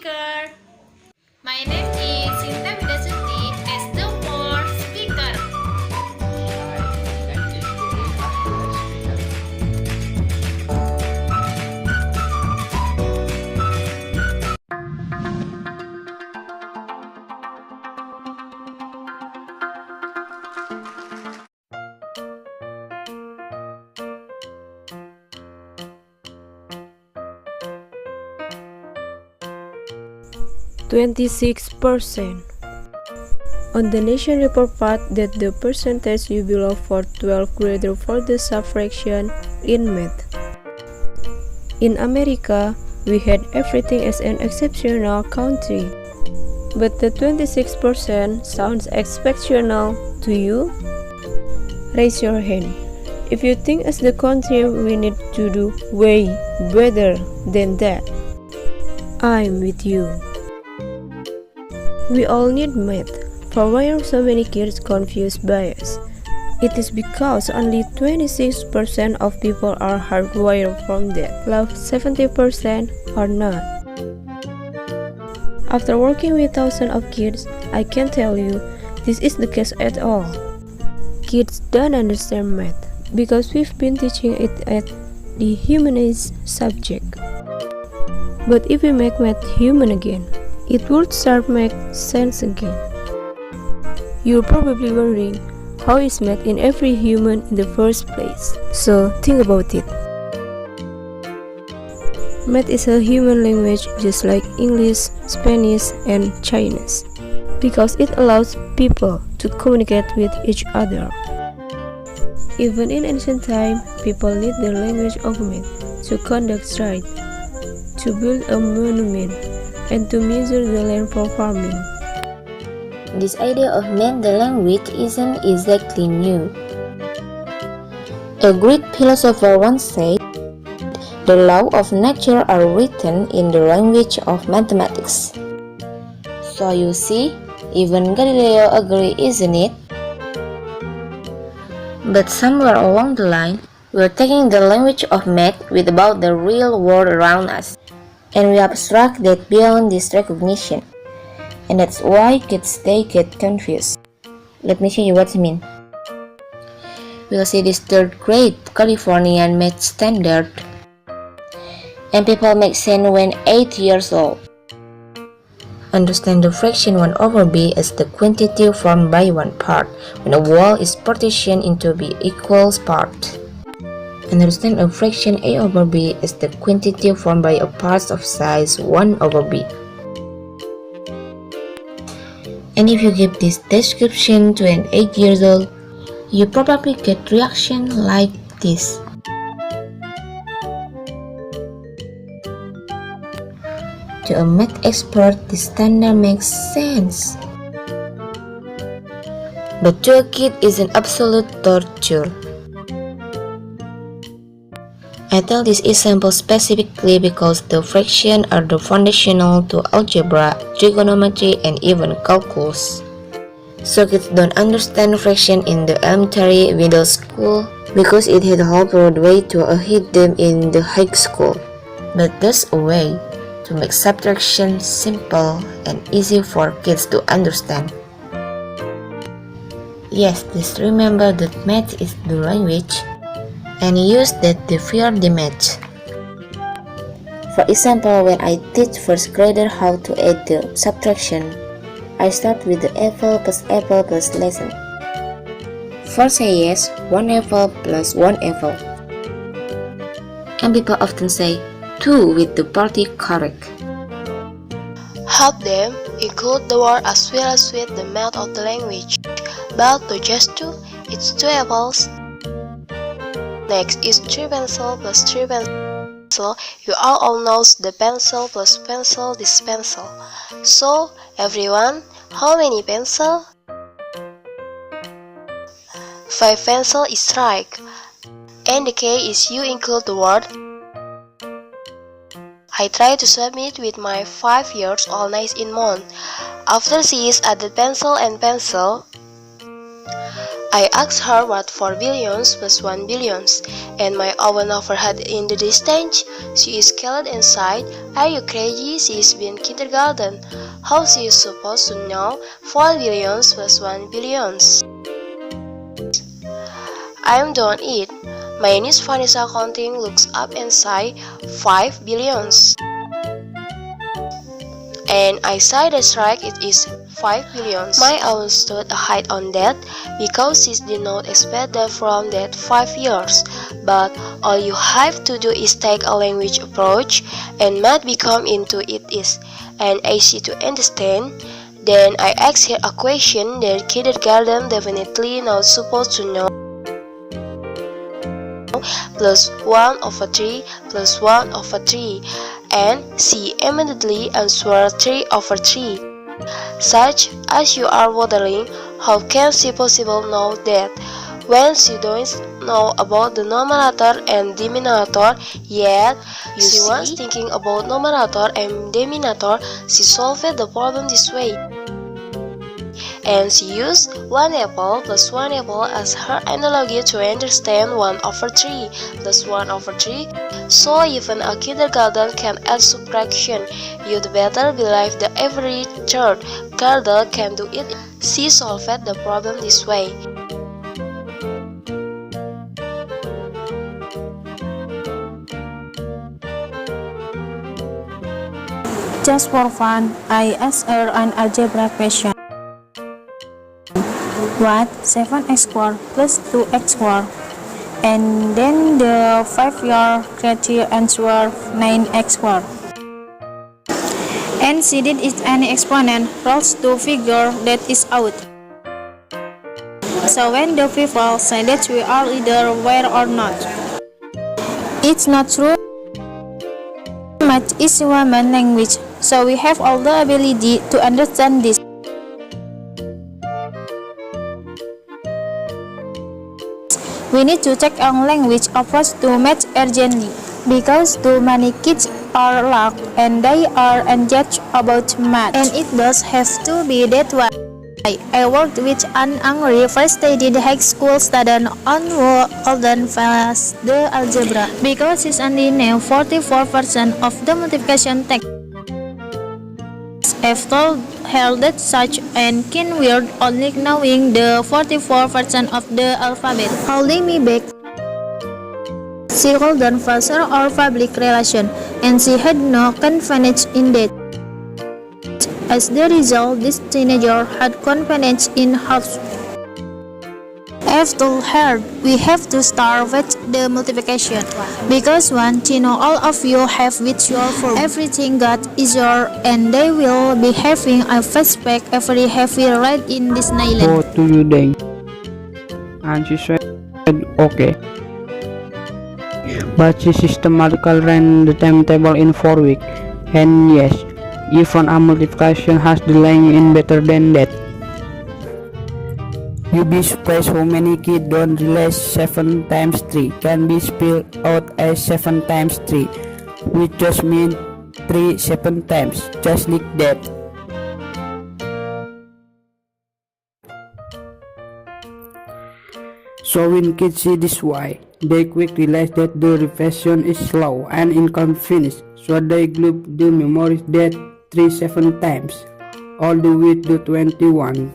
speaker. My name is Singaperbangsa as the fourth speaker. Hi, and is 26%. On the nation report part that the percentage you below for 12 greater for the subtraction in math. In America, we had everything as an exceptional country. But the 26% sounds exceptional to you? Raise your hand. If you think as the country we need to do way better than that, I'm with you. We all need math. For why are so many kids confused by us? It is because only 26% of people are hardwired from that, while 70% are not. After working with thousands of kids, I can tell you this is the case at all. Kids don't understand math because we've been teaching it at the humanist subject. But if we make math human again, it would start make sense again. You're probably wondering, how is math in every human in the first place? So think about it. Math is a human language just like English, Spanish, and Chinese, because it allows people to communicate with each other. Even in ancient time, people need the language of math to conduct trade, to build a monument, and to measure the land for farming. This idea of math the language isn't exactly new. A Greek philosopher once said, "The laws of nature are written in the language of mathematics." So you see, even Galileo agreed, isn't it? But somewhere along the line, we're taking the language of math with about the real world around us, and we abstract that beyond this recognition. And that's why kids they get confused. Let me show you what I mean. We'll see this third grade Californian math standard, and people make sense when 8 years old. Understand the fraction 1 over b as the quantity formed by one part when a wall is partitioned into b equals part. Understand a fraction a over b as the quantity formed by a part of size 1 over b. And if you give this description to an 8 years old, you probably get reaction like this. To a math expert, this standard makes sense. But to a kid, it's an absolute torture. I tell this example specifically because the fractions are the foundational to algebra, trigonometry, and even calculus. So kids don't understand fraction in the elementary, middle school because it had hard way to hit them in the high school. But there's a way to make subtraction simple and easy for kids to understand. Yes, just remember that math is the language, and use that to fear the math. For example, when I teach first grader how to add the subtraction, I start with the apple plus lesson. First say yes, 1 apple plus 1 apple. And people often say 2 with the party correct. Help them include the word as well as with the math of the language. But to just 2, it's 2 apples. Next is 3 pencil plus 3 pencil. You all know the pencil plus pencil this pencil. So everyone, how many pencil? 5 pencil is right. And the key is you include the word. I try to submit with my 5 years old niece in month. After she is added pencil and pencil, I asked her what 4 billions plus 1 billions, and my own overhead in the distance. She is scared inside. Are you crazy? She's been kindergarten. How she is supposed to know 4 billions plus 1 billions? I'm done it. My niece Vanessa counting looks up inside 5 billions. And I say that's right, it is 5 billions. My own stood ahead on that because she did not expect that from that 5 years. But all you have to do is take a language approach and math become into it is and easy to understand. Then I asked her a question that kindergarten definitely not supposed to know. Plus 1 over 3 plus 1 over 3, and she immediately answered 3 over 3. Such as you are wondering, how can she possibly know that when she don't know about the numerator and denominator yet? She was thinking about numerator and denominator. She solved the problem this way. And she used 1 apple plus 1 apple as her analogy to understand 1 over 3 plus 1 over 3. So even a kindergarten can add subtraction. You'd better believe that every third grader can do it. She solved the problem this way. Just for fun, I asked her an algebra question. What? 7x squared plus 2x squared. And then the 5-year creature answered 9x squared. And she did it any exponent rules to figure that is out. So when the people say that we are either aware or not, it's not true. Math is human language, so we have all the ability to understand this. We need to take on language approach to math urgently, because too many kids are locked and they are engaged about math, and it does have to be that way. I worked with an angry frustrated high school student on who couldn't pass the algebra because she only knew 44% of the multiplication text. I've told her that such an keen weird only knowing the 44% of the alphabet, holding me back. She couldn't pass her or public relation, and she had no confidence in that. As the result, this teenager had confidence in herself. I've told her we have to start with the multiplication, because once you know all of you have with your form, everything got easier and they will be having a flashback every heavy ride in Disneyland. Go to you then. And she said okay. But she systematically ran the timetable in 4 weeks, and yes, even a multiplication has the language in better than that. You'd be surprised how many kids don't realize 7 times 3 can be spelled out as 7 times 3, which just means 3 7 times, just like that. So when kids see this way, they quickly realize that the revision is slow and inconvenient, so they group the memories that 3 7 times, all the way to 21.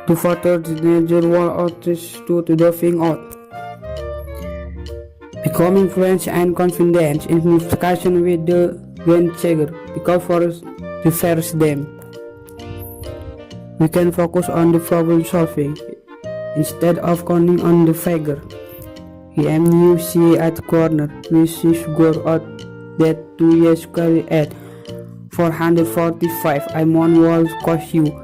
To further the teenager wall artists to the thing out. Becoming fluent and confident in communication with the grandchildren because first refers them. We can focus on the problem solving instead of counting on the figure. You see at the corner, we see figure out that 2 years carry at 445 amount will cost you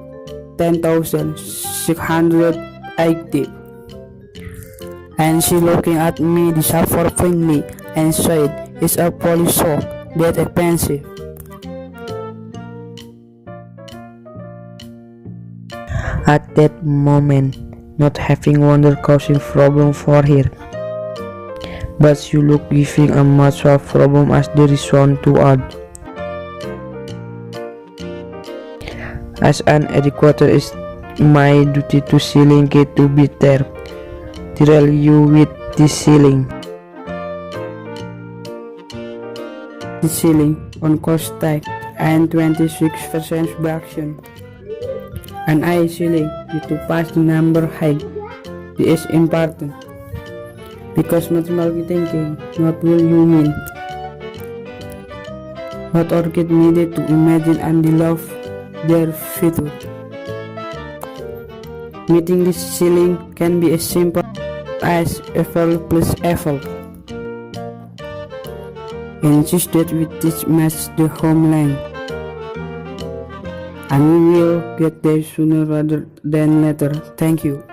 10,680. And she looking at me disappointingly and said, "It's a police so that expensive." At that moment, not having wonder causing problem for her, but she looked giving a much of problem as the reason to add. As an educator, it's my duty to selling it to be there. Tell you with this selling. The selling on cost tag and 26% reduction. And I selling you to pass the number high. This is important because mathematical thinking, what will you mean? What orchid needed to imagine and love their future. Meeting this ceiling can be as simple as Eiffel plus Eiffel. Insist that we teach maths the homeland, and we will get there sooner rather than later. Thank you.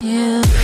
Yeah.